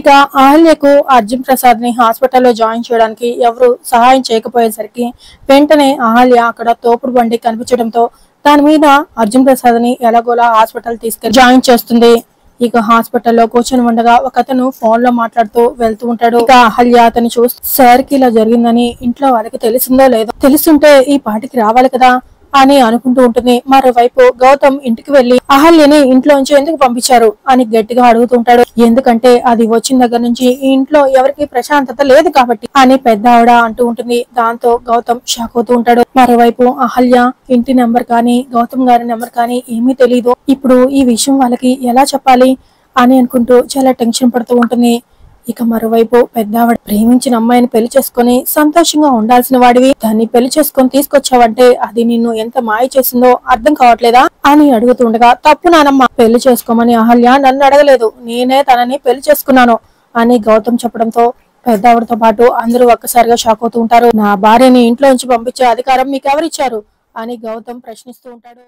ఇక అహల్యకు అర్జున్ ప్రసాద్ ని హాస్పిటల్లో జాయిన్ చేయడానికి ఎవరు సహాయం చేయకపోయేసరికి వెంటనే అహల్య అక్కడ తోపుడు బండి కనిపించడంతో దాని మీద అర్జున్ ప్రసాద్ ని ఎలాగోలా హాస్పిటల్ తీసుకెళ్లి జాయిన్ చేస్తుంది. ఇక హాస్పిటల్లో కూర్చొని ఉండగా ఒక అతను ఫోన్ లో మాట్లాడుతూ వెళ్తూ ఉంటాడు. ఇక అహల్య అతను చూసి సార్ కి ఇలా జరిగిందని ఇంట్లో వాళ్ళకి తెలిసిందో లేదో, తెలుసుంటే ఈ పాటికి రావాలి కదా అని అనుకుంటూ ఉంటుంది. మరోవైపు గౌతమ్ ఇంటికి వెళ్లి అహల్యని ఇంట్లోంచి ఎందుకు పంపించారు అని గట్టిగా అడుగుతుంటాడు. ఎందుకంటే అది వచ్చిన దగ్గర నుంచి ఈ ఇంట్లో ఎవరికి ప్రశాంతత లేదు కాబట్టి అని పెద్ద ఆవిడ అంటూ ఉంటుంది. దాంతో గౌతమ్ షాక్ అవుతూ ఉంటాడు. మరోవైపు అహల్య ఇంటి నెంబర్ కానీ గౌతమ్ గారి నెంబర్ కానీ ఏమీ తెలియదు. ఇప్పుడు ఈ విషయం వాళ్ళకి ఎలా చెప్పాలి అని అనుకుంటూ చాలా టెన్షన్ పడుతూ ఉంటుంది. ఇక మరోవైపు పెద్దావిడ ప్రేమించిన అమ్మాయిని పెళ్లి చేసుకుని సంతోషంగా ఉండాల్సిన వాడివి దాన్ని పెళ్లి చేసుకుని తీసుకొచ్చావంటే అది నిన్ను ఎంత మాయ చేసిందో అర్థం కావట్లేదా అని అడుగుతుండగా, తప్పు నానమ్మ, పెళ్లి చేసుకోమని అహల్య నన్ను అడగలేదు, నేనే తనని పెళ్లి చేసుకున్నాను అని గౌతమ్ చెప్పడంతో పెద్దావిడతో పాటు అందరూ ఒక్కసారిగా షాక్ అవుతూ ఉంటారు. నా భార్యని ఇంట్లో నుంచి పంపించే అధికారం మీకెవరిచ్చారు అని గౌతమ్ ప్రశ్నిస్తూ ఉంటాడు.